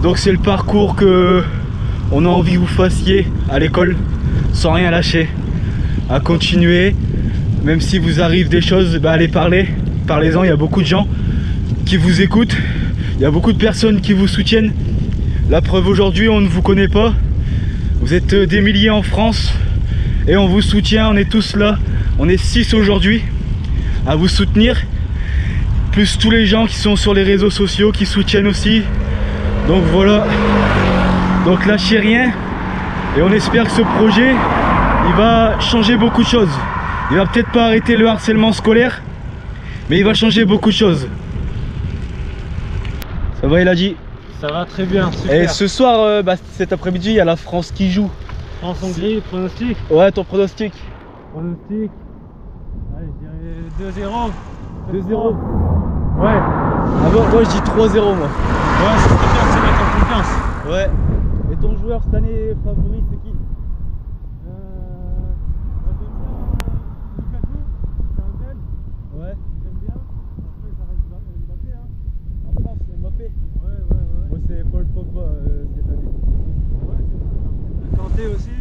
Speaker 3: Donc c'est le parcours que on a envie que vous fassiez à l'école, sans rien lâcher, à continuer. Même si vous arrive des choses, allez parler, parlez-en. Il y a beaucoup de gens qui vous écoutent, il y a beaucoup de personnes qui vous soutiennent. La preuve aujourd'hui, on ne vous connaît pas, vous êtes des milliers en France et on vous soutient. On est tous là, on est 6 aujourd'hui à vous soutenir, plus tous les gens qui sont sur les réseaux sociaux qui soutiennent aussi. Donc voilà, donc lâchez rien et on espère que ce projet il va changer beaucoup de choses. Il va peut-être pas arrêter le harcèlement scolaire, mais il va changer beaucoup de choses. Ça va, il a dit?
Speaker 5: Ça va très bien, super.
Speaker 3: Et ce soir, cet après-midi, il y a la France qui joue.
Speaker 5: France-Hongrie, pronostic?
Speaker 3: Ouais, ton pronostic?
Speaker 5: Pronostic? Allez, je dirais 2-0.
Speaker 3: 2-0. Ouais. Ah bon, moi je dis 3-0 moi.
Speaker 5: Ouais, c'est très bien de se mettre en confiance.
Speaker 3: Ouais. Et ton joueur cette année favori, c'est qui?
Speaker 5: Lukaku, c'est un bel.
Speaker 3: Ouais.
Speaker 5: J'aime bien. Après, ça reste Mbappé, hein.
Speaker 3: En France, c'est Mbappé.
Speaker 5: Ouais.
Speaker 3: Moi c'est Paul Pogba cette année.
Speaker 5: Ouais, c'est ça. Kanté aussi.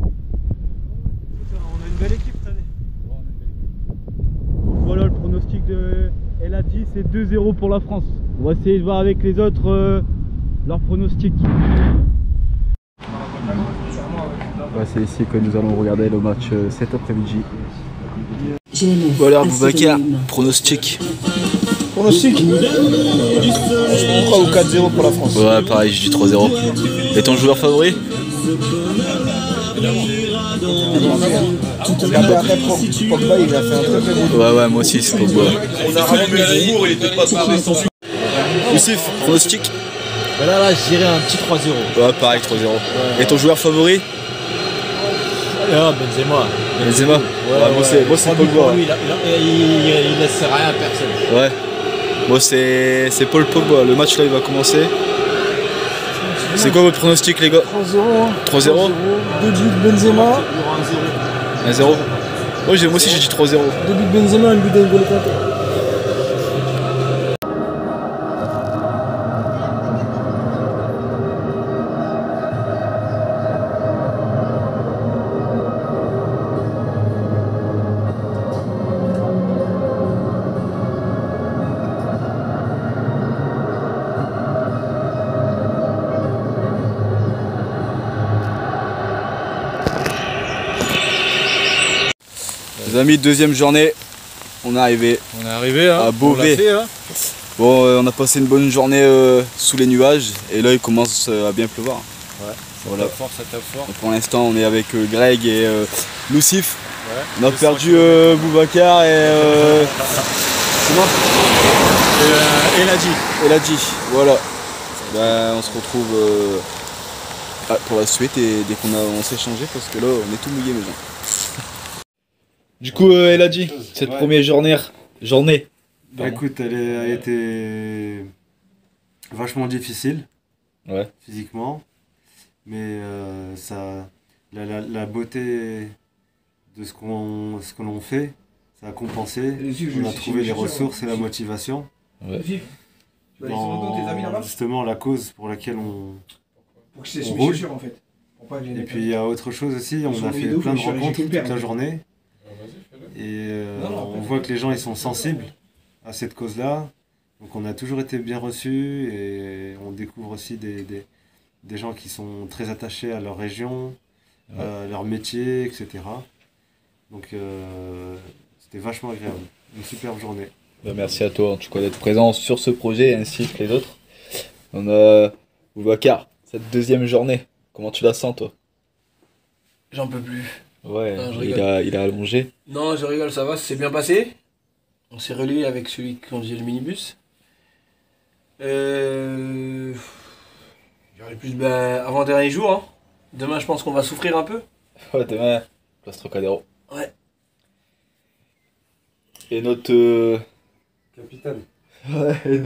Speaker 5: On a une belle équipe cette année.
Speaker 3: Ouais, on a une belle équipe. Donc voilà, le pronostic de El Hadji, c'est 2-0 pour la France. On va essayer de voir avec les autres leur pronostic. Ouais, c'est ici que nous allons regarder le match cet après-midi. Voilà, Boubacar, pronostic.
Speaker 4: Pronostic 3 ou 4-0 pour la France.
Speaker 1: Ouais, pareil, je dis 3-0. Et ton joueur favori?
Speaker 4: Après, Pogba, il a fait un très très beau.
Speaker 1: Ouais, moi aussi, c'est Pogba.
Speaker 7: On a ramené l'humour, il était pas paré sans plus.
Speaker 1: Youssef, pronostic?
Speaker 8: Là, je dirais un petit 3-0.
Speaker 1: Ouais, pareil, 3-0. Et ton joueur favori?
Speaker 8: Benzema.
Speaker 1: Benzema? Ouais, moi c'est Pogba.
Speaker 8: Lui, il laisse rien à personne.
Speaker 1: Ouais. Moi c'est Paul Pogba. Le match là il va commencer. C'est quoi votre pronostic les gars?
Speaker 6: 3-0.
Speaker 1: 3-0?
Speaker 6: 2 buts de Benzema.
Speaker 1: 1-0. Moi aussi j'ai dit 3-0.
Speaker 6: 2 buts de Benzema, un but d'Engolo Kanté.
Speaker 1: Les amis, deuxième journée, on est arrivé.
Speaker 5: On est arrivé hein,
Speaker 1: à Beauvais. Bon, on a passé une bonne journée sous les nuages et là il commence à bien pleuvoir.
Speaker 5: Ouais,
Speaker 1: voilà.
Speaker 5: ça tape fort.
Speaker 1: Donc, pour l'instant on est avec Greg et Lucif.
Speaker 5: Ouais,
Speaker 1: on a perdu Boubacar et comment El Hadji, voilà. Ben, on se retrouve pour la suite et dès on s'est changé parce que là on est tout mouillé mes gens. Du coup, El Hadji, cette première journée.
Speaker 9: Bah écoute, elle a été vachement difficile,
Speaker 1: ouais.
Speaker 9: Physiquement. mais la beauté de ce que l'on fait, ça a compensé. On a trouvé les ressources et la motivation.
Speaker 1: Ouais.
Speaker 9: Justement, la cause pour laquelle on
Speaker 4: Pour
Speaker 9: roule.
Speaker 4: en fait.
Speaker 9: Et puis il y a autre chose aussi, on a fait plein de rencontres toute la journée. Et on voit que les gens ils sont sensibles à cette cause-là. Donc on a toujours été bien reçus et on découvre aussi des gens qui sont très attachés à leur région, à leur métier, etc. Donc c'était vachement agréable. Une superbe journée.
Speaker 1: Merci à toi en tout cas d'être présent sur ce projet ainsi que les autres. On a Boubacar, cette deuxième journée, comment tu la sens toi?
Speaker 6: J'en peux plus.
Speaker 1: Ouais,
Speaker 6: Non,
Speaker 1: il a allongé.
Speaker 6: Non, je rigole, ça va, c'est bien passé. On s'est relié avec celui qui conduisait le minibus. J'aurais plus avant-dernier jour. Hein. Demain, je pense qu'on va souffrir un peu.
Speaker 1: Ouais, demain, Place Trocadéro.
Speaker 6: Ouais.
Speaker 1: Et notre...
Speaker 9: Capitaine.
Speaker 1: Ouais.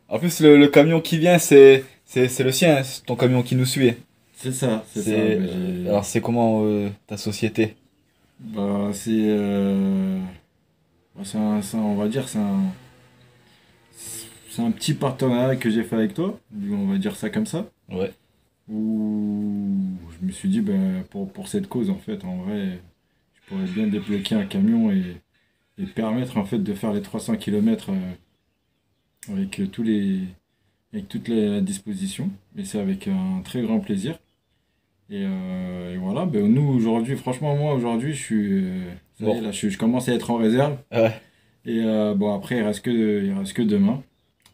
Speaker 1: En plus, le camion qui vient, c'est le sien, hein, c'est ton camion qui nous suit.
Speaker 5: C'est ça, c'est ça.
Speaker 1: Alors, c'est comment ta société?
Speaker 5: Bah, on va dire, c'est un petit partenariat que j'ai fait avec toi, on va dire ça comme ça.
Speaker 1: Ouais.
Speaker 5: Où je me suis dit, ben, pour cette cause, en fait, en vrai, je pourrais bien débloquer un camion et permettre, en fait, de faire les 300 km avec toute la disposition. Et c'est avec un très grand plaisir. Et voilà, ben, nous, aujourd'hui, franchement, moi, aujourd'hui, je commence à être en réserve.
Speaker 1: Ouais.
Speaker 5: Et bon, après, il reste que demain.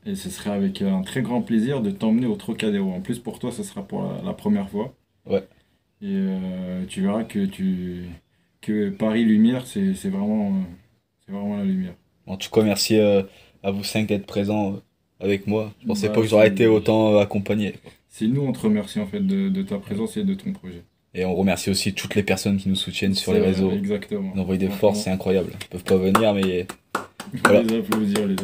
Speaker 5: Et ce serait avec un très grand plaisir de t'emmener au Trocadéro. En plus, pour toi, ce sera pour la première fois.
Speaker 1: Ouais.
Speaker 5: Et tu verras que Paris Lumière, c'est vraiment la lumière.
Speaker 1: En tout cas, merci à vous 5 d'être présents avec moi. Je pensais
Speaker 5: Bah,
Speaker 1: pas que j'aurais été autant accompagné.
Speaker 5: C'est nous, on te remercie en fait de ta présence et de ton projet.
Speaker 1: Et on remercie aussi toutes les personnes qui nous soutiennent sur les réseaux.
Speaker 5: Exactement.
Speaker 1: Ils envoient des forces, c'est incroyable. Ils peuvent pas venir, mais voilà.
Speaker 5: Les applaudissements.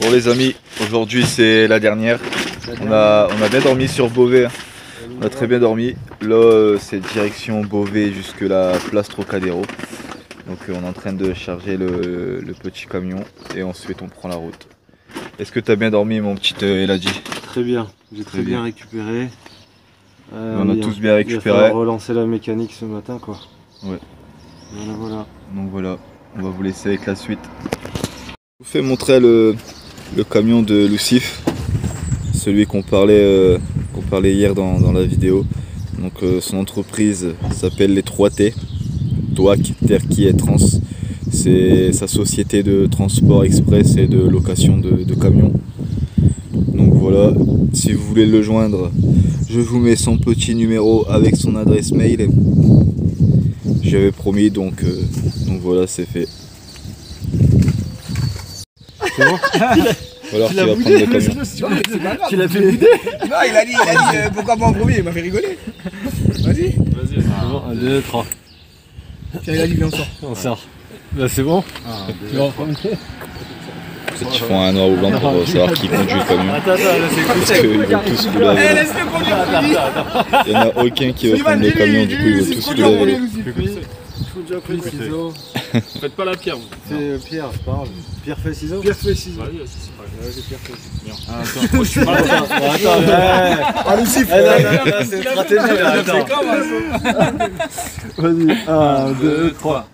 Speaker 3: Bon les amis, aujourd'hui c'est la dernière. On a bien dormi sur Beauvais. On a très bien dormi. Là c'est direction Beauvais jusque la place Trocadéro. Donc on est en train de charger le petit camion et ensuite on prend la route. Est-ce que tu as bien dormi mon petit Eladi?
Speaker 9: Très bien, j'ai très bien récupéré.
Speaker 3: On a tous bien récupéré.
Speaker 9: Il va falloir relancer la mécanique ce matin quoi.
Speaker 3: Ouais.
Speaker 9: Voilà.
Speaker 3: Donc voilà, on va vous laisser avec la suite. Je vous fais montrer le camion de Lucif, celui qu'on parlait hier dans la vidéo. Donc son entreprise s'appelle les 3T, Touac, Terki et Trans. C'est sa société de transport express et de location de camions. Donc voilà, si vous voulez le joindre, je vous mets son petit numéro avec son adresse mail. J'avais promis, donc voilà, c'est fait.
Speaker 9: C'est bon.
Speaker 3: Alors tu vas prendre le camion.
Speaker 4: Tu l'as fait bouder? Non, il a dit pourquoi pas en premier, il m'a fait rigoler. Vas-y.
Speaker 5: Vas-y, c'est bon. 1, 2, 3.
Speaker 4: Tiens, il a dit viens, on sort.
Speaker 5: On sort. Là c'est bon. Tu vas en prendre.
Speaker 3: Peut-être qu'ils font un noir ou blanc pour savoir qui conduit le camion.
Speaker 5: Attends, c'est cool.
Speaker 3: Parce qu'ils veulent tous rouler à vélo.
Speaker 4: Laisse-le conduire.
Speaker 3: Il n'y en a aucun qui veut prendre le camion, du coup ils veulent tous rouler à vélo.
Speaker 5: Déjà pris le ciseau. Faites pas la pierre.
Speaker 9: C'est Pierre, je parle. Pierre fait ciseaux.
Speaker 4: Pierre fait ciseaux.
Speaker 5: Vas-y, c'est pas grave. Vas-y, Pierre fait. Attends.
Speaker 4: Allez, siffle.
Speaker 5: C'est une stratégie là.
Speaker 9: Vas-y, 1, 2, 3.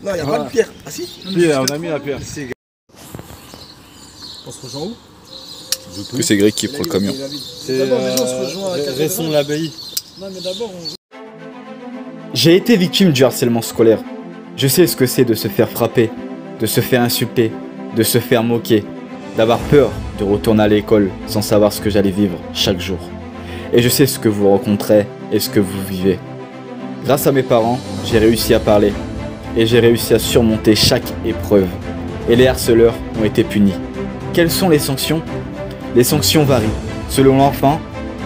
Speaker 4: Non, il n'y a pas de pierre. Ah si?
Speaker 9: Pierre, on a mis la pierre.
Speaker 4: On se rejoint où?
Speaker 3: Que c'est Greg qui prend le camion.
Speaker 4: D'abord, déjà, on se rejoint à
Speaker 9: Resson l'abbaye.
Speaker 4: Non, mais d'abord,
Speaker 1: J'ai été victime du harcèlement scolaire. Je sais ce que c'est de se faire frapper, de se faire insulter, de se faire moquer, d'avoir peur de retourner à l'école sans savoir ce que j'allais vivre chaque jour. Et je sais ce que vous rencontrez et ce que vous vivez. Grâce à mes parents, j'ai réussi à parler et j'ai réussi à surmonter chaque épreuve. Et les harceleurs ont été punis. Quelles sont les sanctions? Les sanctions varient. Selon l'enfant,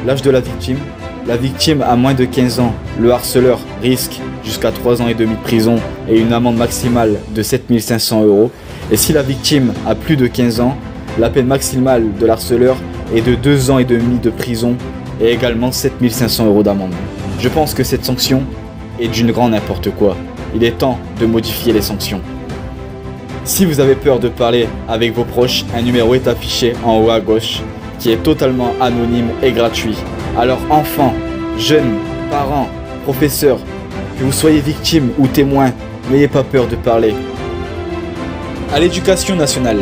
Speaker 1: l'âge de la victime a moins de 15 ans. Le harceleur risque jusqu'à 3 ans et demi de prison et une amende maximale de 7 500 €. Et si la victime a plus de 15 ans, la peine maximale de l'harceleur est de 2 ans et demi de prison et également 7500 € d'amende. Je pense que cette sanction est d'une grande n'importe quoi. Il est temps de modifier les sanctions. Si vous avez peur de parler avec vos proches, un numéro est affiché en haut à gauche qui est totalement anonyme et gratuit. Alors enfants, jeunes, parents, professeurs, que vous soyez victime ou témoin, n'ayez pas peur de parler. À l'éducation nationale,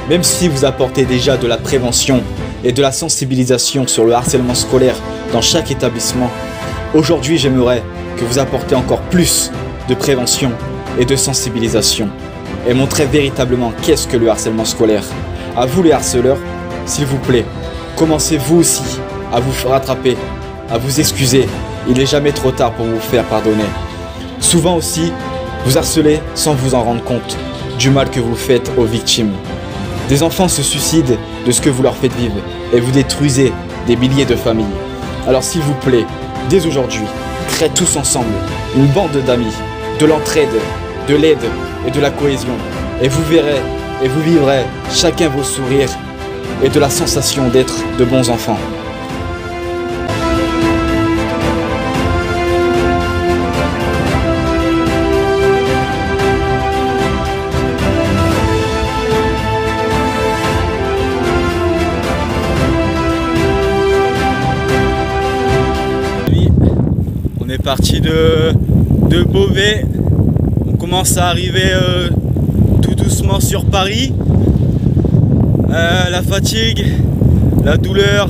Speaker 1: même si vous apportez déjà de la prévention et de la sensibilisation sur le harcèlement scolaire dans chaque établissement, aujourd'hui j'aimerais que vous apportez encore plus de prévention et de sensibilisation et montrez véritablement qu'est-ce que le harcèlement scolaire. À vous les harceleurs, s'il vous plaît, commencez vous aussi à vous rattraper, à vous excuser. Il n'est jamais trop tard pour vous faire pardonner. Souvent aussi, vous harcelez sans vous en rendre compte du mal que vous faites aux victimes. Des enfants se suicident de ce que vous leur faites vivre et vous détruisez des milliers de familles. Alors s'il vous plaît, dès aujourd'hui, créez tous ensemble une bande d'amis, de l'entraide, de l'aide et de la cohésion. Et vous verrez et vous vivrez chacun vos sourires et de la sensation d'être de bons enfants.
Speaker 3: On est parti de Beauvais. On commence à arriver tout doucement sur Paris. La fatigue, la douleur,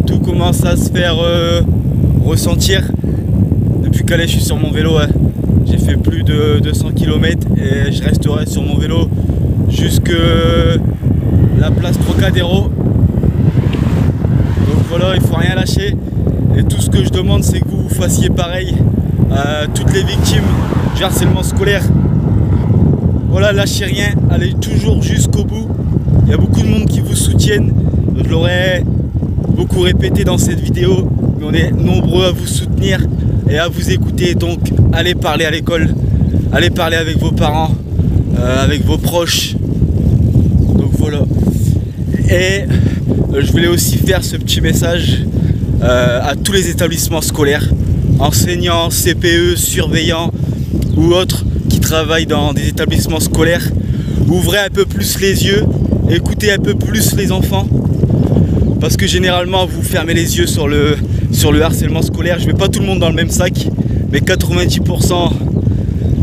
Speaker 3: tout commence à se faire ressentir. Depuis Calais, je suis sur mon vélo. J'ai fait plus de 200 km et je resterai sur mon vélo jusque la place Trocadéro. Donc voilà, il faut rien lâcher. Et tout ce que je demande, c'est que vous fassiez pareil à toutes les victimes du harcèlement scolaire. Voilà, lâchez rien, allez toujours jusqu'au bout. Il y a beaucoup de monde qui vous soutiennent. Je l'aurais beaucoup répété dans cette vidéo, mais on est nombreux à vous soutenir et à vous écouter. Donc allez parler à l'école, allez parler avec vos parents, avec vos proches. Donc voilà. Et je voulais aussi faire ce petit message à tous les établissements scolaires, enseignants, CPE, surveillants ou autres qui travaillent dans des établissements scolaires. Ouvrez un peu plus les yeux, écoutez un peu plus les enfants, parce que généralement vous fermez les yeux sur le harcèlement scolaire. Je mets pas tout le monde dans le même sac, mais 90%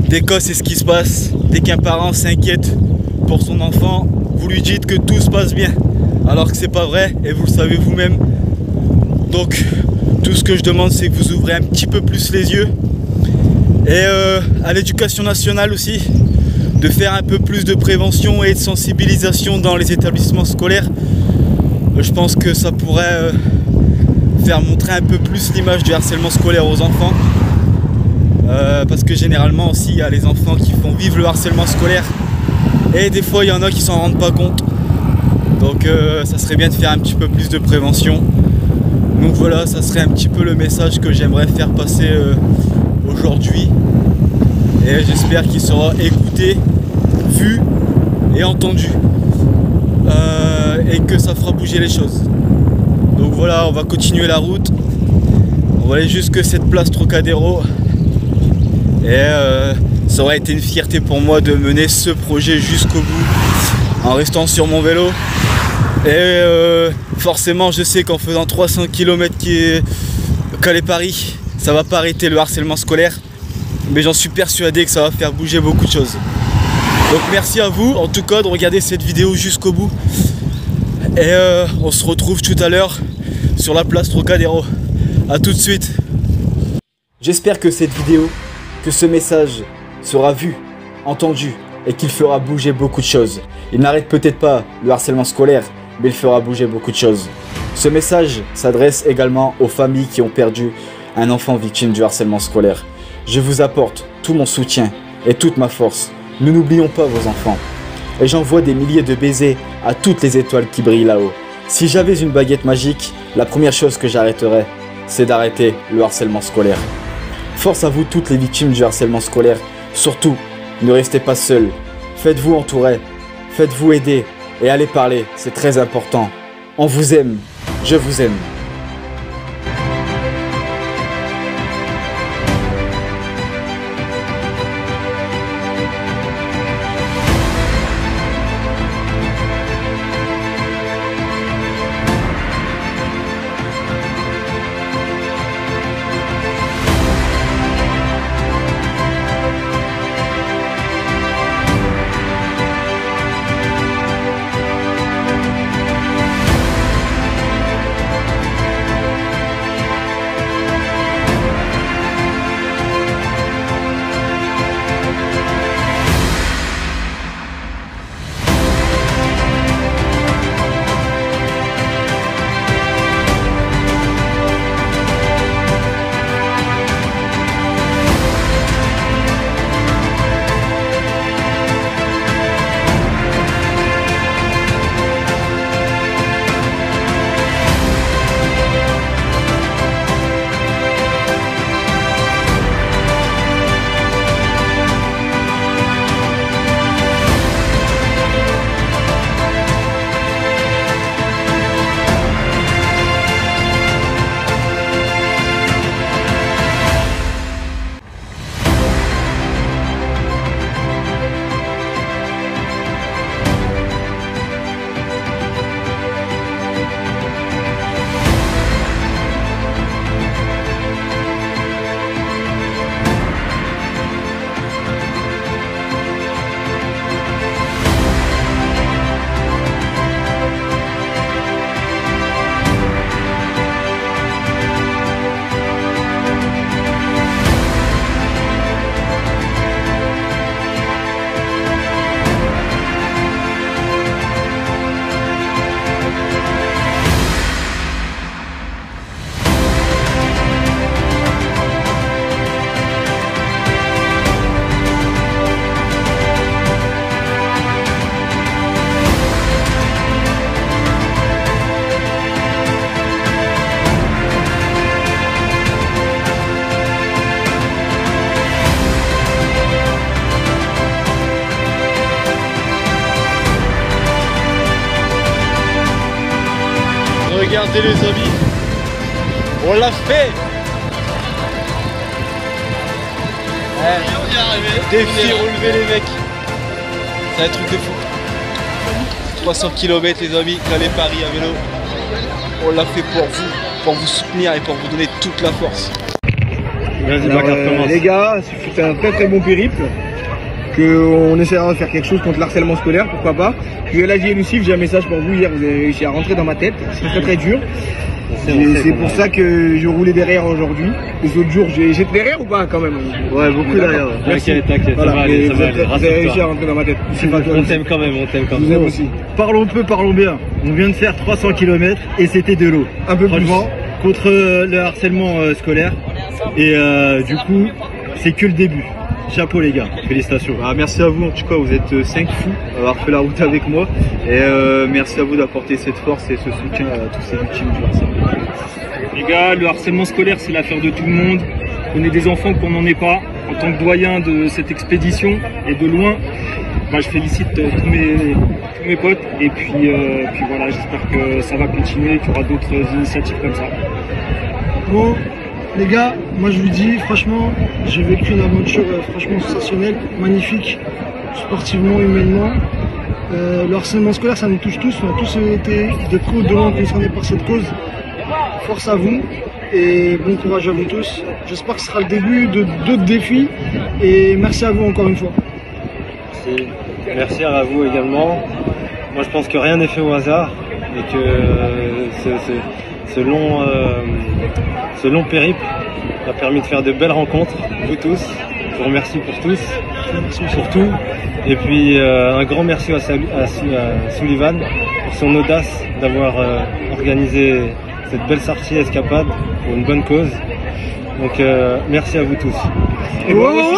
Speaker 3: des cas c'est ce qui se passe. Dès qu'un parent s'inquiète pour son enfant, vous lui dites que tout se passe bien, alors que c'est pas vrai et vous le savez vous-même. Donc tout ce que je demande, c'est que vous ouvrez un petit peu plus les yeux. Et à l'éducation nationale aussi, de faire un peu plus de prévention et de sensibilisation dans les établissements scolaires. Je pense que ça pourrait faire montrer un peu plus l'image du harcèlement scolaire aux enfants. Parce que généralement aussi, il y a les enfants qui font vivre le harcèlement scolaire. Et des fois, il y en a qui s'en rendent pas compte. Donc ça serait bien de faire un petit peu plus de prévention. Donc voilà, ça serait un petit peu le message que j'aimerais faire passer aujourd'hui. Et j'espère qu'il sera écouté, vu et entendu. Et que ça fera bouger les choses. Donc voilà, on va continuer la route. On va aller jusque cette place Trocadéro. Et ça aurait été une fierté pour moi de mener ce projet jusqu'au bout en restant sur mon vélo. Et forcément je sais qu'en faisant 300 km qui est Calais-Paris, ça va pas arrêter le harcèlement scolaire, mais j'en suis persuadé que ça va faire bouger beaucoup de choses. Donc merci à vous en tout cas de regarder cette vidéo jusqu'au bout. Et on se retrouve tout à l'heure sur la place Trocadéro. A tout de suite.
Speaker 1: J'espère que cette vidéo, que ce message sera vu, entendu et qu'il fera bouger beaucoup de choses. Il n'arrête peut-être pas le harcèlement scolaire, mais il fera bouger beaucoup de choses. Ce message s'adresse également aux familles qui ont perdu un enfant victime du harcèlement scolaire. Je vous apporte tout mon soutien et toute ma force. Nous n'oublions pas vos enfants. Et j'envoie des milliers de baisers à toutes les étoiles qui brillent là-haut. Si j'avais une baguette magique, la première chose que j'arrêterais, c'est d'arrêter le harcèlement scolaire. Force à vous toutes les victimes du harcèlement scolaire. Surtout, ne restez pas seuls. Faites-vous entourer, faites-vous aider et allez parler, c'est très important. On vous aime, je vous aime.
Speaker 3: Regardez les amis, on l'a fait. On y est arrivé. Défi relevé les mecs. C'est un truc de fou. 300 km les amis, Calais-Paris à vélo. On l'a fait pour vous soutenir et pour vous donner toute la force.
Speaker 4: Les gars, c'était un très bon périple. On essaiera de faire quelque chose contre le harcèlement scolaire, pourquoi pas. Puis LAJ et Lucif, j'ai un message pour vous. Hier, vous avez réussi à rentrer dans ma tête. C'est très dur. C'est pour ça que je roulais derrière aujourd'hui. Les autres jours, j'étais derrière ou pas quand même? Ouais, beaucoup derrière.
Speaker 3: T'inquiète,
Speaker 4: voilà,
Speaker 3: ça va aller,
Speaker 4: vous avez réussi à rentrer dans ma tête.
Speaker 3: On t'aime quand même,
Speaker 4: Je vous aime aussi.
Speaker 10: Parlons peu, parlons bien. On vient de faire 300 km et c'était de l'eau.
Speaker 4: Un peu plus.
Speaker 10: Contre le harcèlement scolaire. Et du coup, c'est que le début. Chapeau les gars, félicitations.
Speaker 3: Merci à vous, en tout cas vous êtes 5 fous d'avoir fait la route avec moi. Et merci à vous d'apporter cette force et ce soutien à tous ces victimes du harcèlement.
Speaker 11: Les gars, le harcèlement scolaire c'est l'affaire de tout le monde. On est des enfants qu'on n'en est pas. En tant que doyen de cette expédition et de loin, je félicite tous mes potes et puis voilà, j'espère que ça va continuer et qu'il y aura d'autres initiatives comme ça.
Speaker 6: Bon, les gars, moi je vous dis franchement, j'ai vécu une aventure franchement sensationnelle, magnifique, sportivement, humainement. Le harcèlement scolaire, ça nous touche tous, on a tous été de près ou de loin concernés par cette cause. Force à vous et bon courage à vous tous. J'espère que ce sera le début de d'autres défis et merci à vous encore une fois.
Speaker 10: Merci à vous également. Moi je pense que rien n'est fait au hasard et que ce long périple a permis de faire de belles rencontres, vous tous. Je vous remercie pour tout. Et puis un grand merci à Sullivan pour son audace d'avoir organisé cette belle sortie escapade pour une bonne cause. Donc merci à vous tous. Et moi aussi.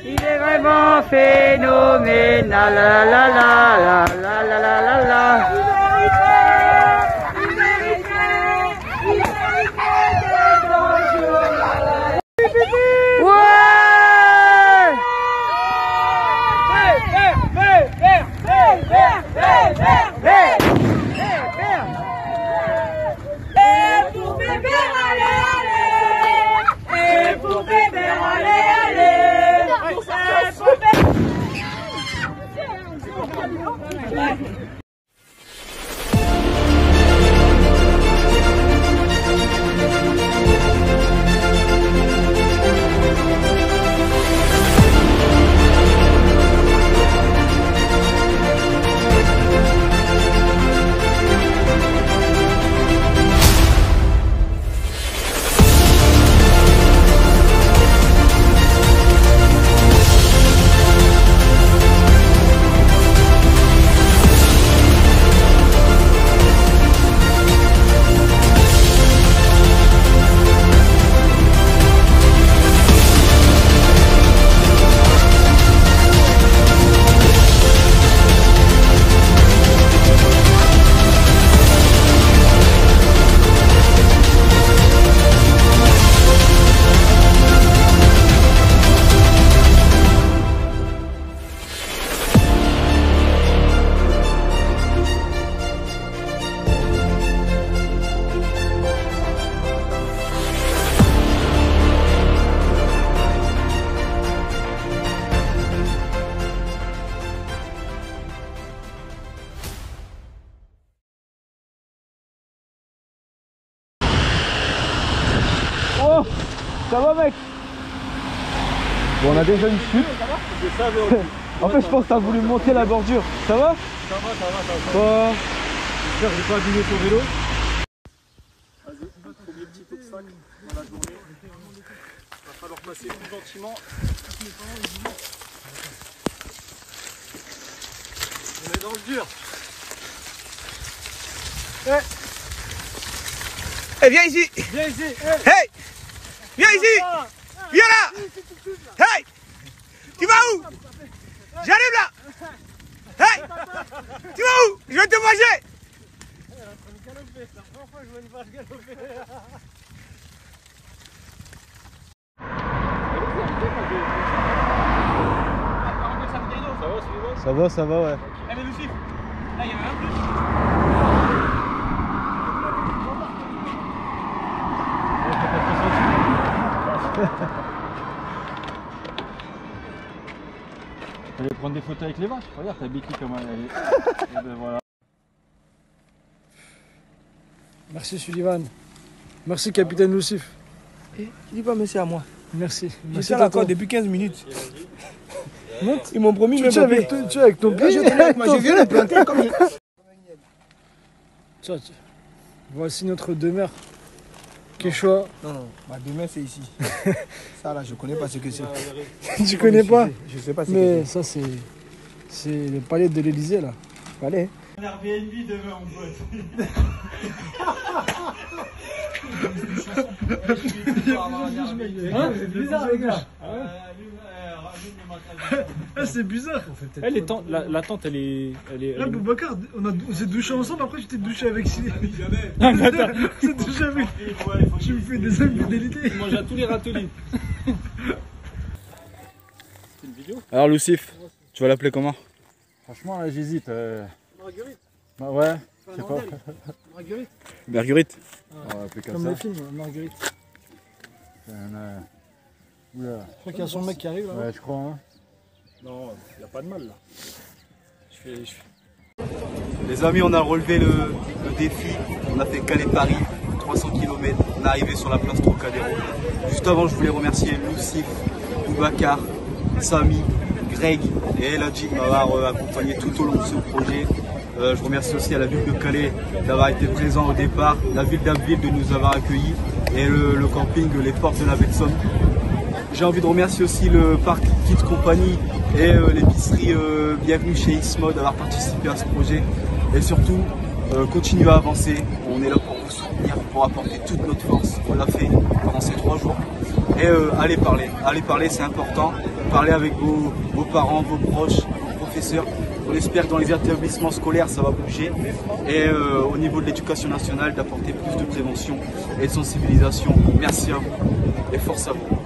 Speaker 2: Il est vraiment phénoménal, la la la la la la la la.
Speaker 4: Oh, ça va mec? Bon, on a déjà une chute. En fait je pense que t'as voulu monter la bordure. Ça va? Ça va. J'espère que j'ai pas abîmé ton vélo. Vas-y, premier petit obstacle dans la journée. Il va falloir passer tout gentiment. On est dans le dur.
Speaker 12: Hey, viens ici!
Speaker 4: Viens ici!
Speaker 12: Hey! Viens ici! Viens là! Hey! Tu vas où?
Speaker 4: J'arrive là. Hey, tu vas où? Je vais te manger.
Speaker 3: Ça va, ouais.
Speaker 11: Eh mais Lucif, là il y en a un plus.
Speaker 5: J'allais prendre des photos avec les vaches. Regarde ta béquille comment elle est. Et ben voilà.
Speaker 6: Merci Sullivan. Merci capitaine Lucif.
Speaker 4: Tu dis pas merci à moi.
Speaker 6: Merci.
Speaker 4: J'étais à la corde depuis 15 minutes.
Speaker 6: Monte.
Speaker 4: Ils m'ont promis
Speaker 6: Tu
Speaker 4: de
Speaker 6: es avec ton pied.
Speaker 4: je viens de planter comme je...
Speaker 6: Tiens. Voici notre demeure. Quechua.
Speaker 4: Non, ma demeure c'est ici. Ça là, je connais pas ce que c'est.
Speaker 6: Tu connais pas?
Speaker 4: Je sais pas ce
Speaker 6: Mais
Speaker 4: que
Speaker 6: ça c'est le palais de l'Elysée là.
Speaker 4: Palais.
Speaker 11: Un Airbnb demain mon pote.
Speaker 6: Hein? C'est bizarre les gars. Ah, c'est bizarre.
Speaker 5: La tente elle est.
Speaker 6: Là Boubacar, on s'est douché ensemble, après tu t'es douché avec Sylvie.
Speaker 11: Jamais.
Speaker 6: On s'est douché avec. Tu me fais des infidélités.
Speaker 5: Tu manges à tous les râteliers. C'est une vidéo?
Speaker 3: Alors Lucif, tu vas l'appeler comment?
Speaker 5: Franchement là j'hésite.
Speaker 6: Marguerite.
Speaker 5: Bah, ouais, je sais pas.
Speaker 6: Marguerite.
Speaker 3: Marguerite.
Speaker 5: On va appeler
Speaker 6: Comme
Speaker 5: ça.
Speaker 6: le film, Marguerite.
Speaker 5: Oula.
Speaker 6: Je crois qu'il y a son mec qui arrive là.
Speaker 5: Ouais, je crois. Hein.
Speaker 11: Non, il n'y a pas de mal là.
Speaker 1: Les amis, on a relevé le défi. On a fait Calais-Paris, 300 km. On est arrivé sur la place Trocadéro. Juste avant, je voulais remercier Lucif, Boubacar, Samy, Greg et Eladji de m'avoir accompagné tout au long de ce projet. Je remercie aussi à la ville de Calais d'avoir été présent au départ, la ville d'Abbeville de nous avoir accueillis et le camping Les Portes de la Baie de Somme. J'ai envie de remercier aussi le parc Kids Company et l'épicerie Bienvenue chez X-Mode d'avoir participé à ce projet. Et surtout, continuez à avancer. On est là pour vous soutenir, pour apporter toute notre force. On l'a fait pendant ces 3 jours. Et allez parler, c'est important. Parlez avec vos parents, vos proches, vos professeurs. On espère que dans les établissements scolaires, ça va bouger. Et au niveau de l'éducation nationale, d'apporter plus de prévention et de sensibilisation. Merci à vous et force à vous.